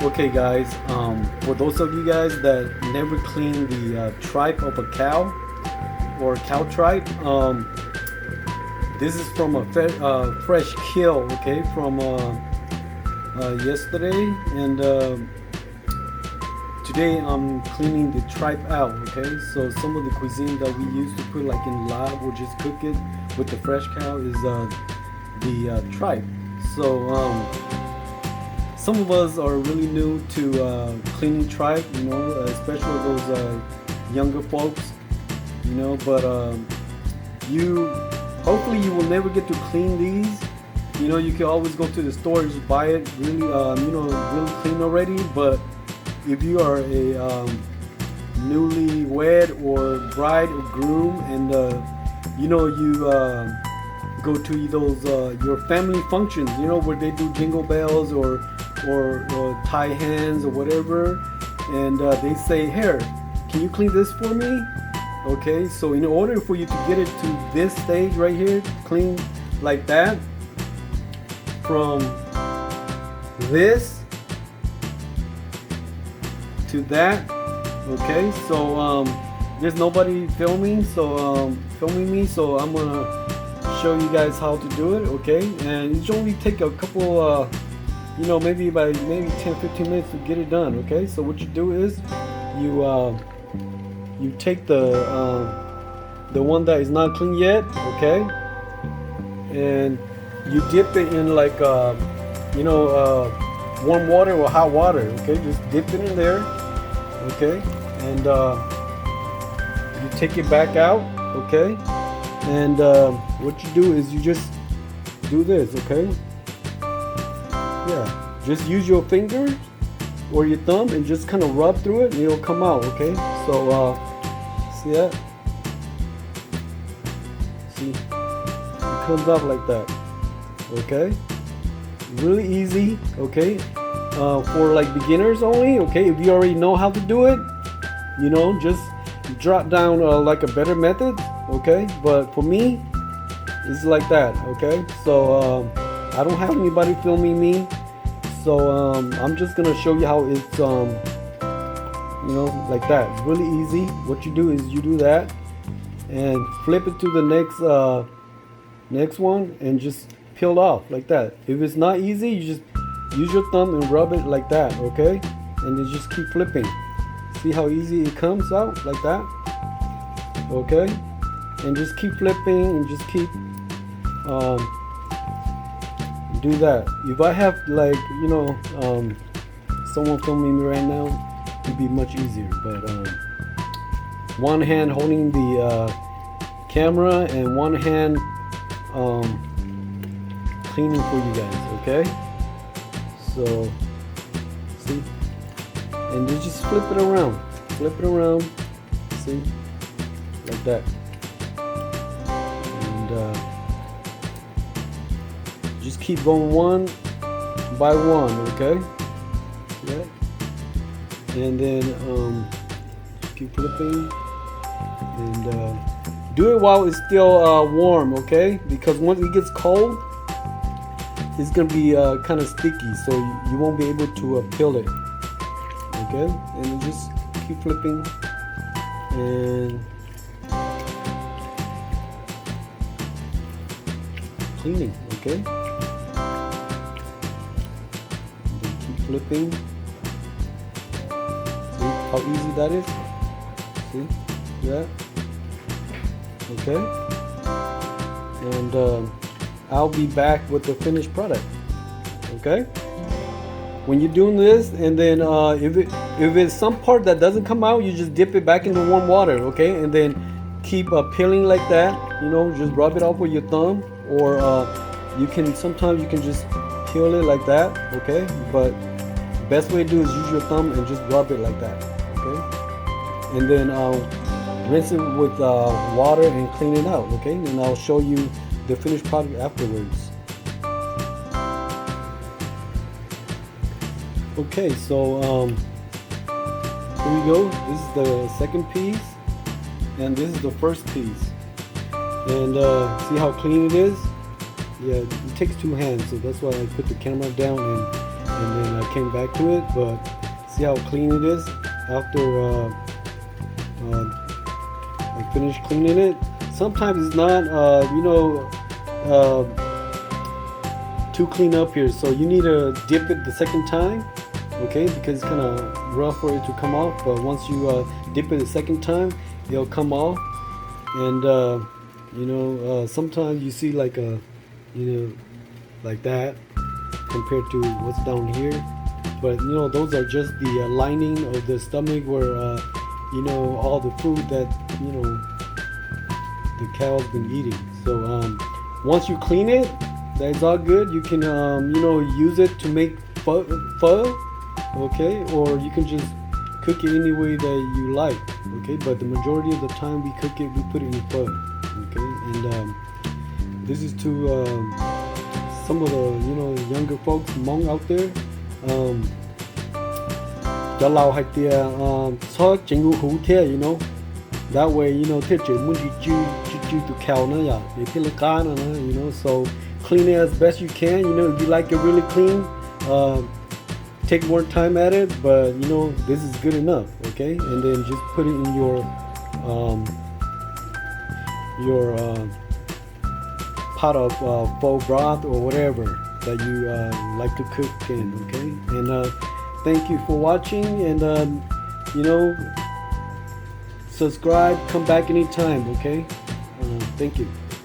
Okay, guys. For those of you guys that never clean the tripe of a cow or cow tripe, this is from a fresh kill. Okay, from yesterday, and today I'm cleaning the tripe out. Okay, so some of the cuisine that we used to put like in laab or just cook it with the fresh cow is the tripe. So some of us are really new to cleaning tripe, especially those younger folks, but you hopefully you will never get to clean these. You can always go to the store and just buy it really really clean already. But if you are a newlywed or bride or groom, and you go to those your family functions, where they do jingle bells or tie hands or whatever, and they say, "Here, can you clean this for me?" Okay, so in order for you to get it to this stage right here, clean like that, from this to that. Okay, so there's nobody filming me, so I'm gonna show you guys how to do it. Okay, and it only take a couple maybe 10-15 minutes to get it done. Okay, so what you do is you take the one that is not clean yet, okay, and you dip it in like warm water or hot water. Okay, just dip it in there. Okay, and you take it back out. Okay, and what you do is you just do this. Okay, yeah, just use your fingers or your thumb and just kind of rub through it and it'll come out. Okay, so see that? See, it comes out like that. Okay, really easy. Okay, for like beginners only. Okay, if you already know how to do it, just drop down like a better method. Okay, but for me it's like that. Okay, so I don't have anybody filming me, so I'm just gonna show you how it's like that. It's really easy. What you do is you do that and flip it to the next one and just peel off like that. If it's not easy, you just use your thumb and rub it like that. Okay, and then just keep flipping. See how easy it comes out like that? Okay, and just keep flipping and just keep do that. If I have like someone filming me right now, it'd be much easier, but one hand holding the camera and one hand cleaning for you guys. Okay, so see, and then just flip it around, see, like that, and just keep going one by one. Okay, yeah, and then just keep flipping and do it while it's still warm. Okay, because once it gets cold, it's gonna be kind of sticky, so you won't be able to peel it. Okay, and then just keep flipping and cleaning. Okay, and then keep flipping. See how easy that is? See that? Okay, and I'll be back with the finished product. Okay, when you're doing this, and then if it's some part that doesn't come out, you just dip it back into warm water. Okay, and then keep peeling like that. Just rub it off with your thumb, or sometimes you can just peel it like that. Okay, but the best way to do is use your thumb and just rub it like that. Okay, and then rinse it with water and clean it out. Okay, and I'll show you the finished product afterwards. Okay, so here we go. This is the second piece, and this is the first piece. And see how clean it is? Yeah, it takes two hands, so that's why I put the camera down and then came back to it, but see how clean it is after I finished cleaning it. Sometimes it's not, too clean up here, so you need to dip it the second time, okay, because it's kind of rough for it to come off. But once you dip it the second time, it'll come off. And sometimes you see like a, like that compared to what's down here. But those are just the lining of the stomach where all the food that the cow's been eating. So once you clean it, that's all good. You can use it to make pho, okay, or you can just cook it any way that you like, okay. But the majority of the time we cook it, we put it in pho, okay. And this is to some of the younger folks Hmong out there. Cho lau hai tia so chính hú thế, that way thế chỉ muốn chu to cow nữa ya, để thế là cá nữa, so clean it as best you can. If you like it really clean, take more time at it, but this is good enough, okay. And then just put it in your pot of pho broth or whatever that you like to cook in, okay. And thank you for watching, and subscribe, come back anytime, okay. Thank you.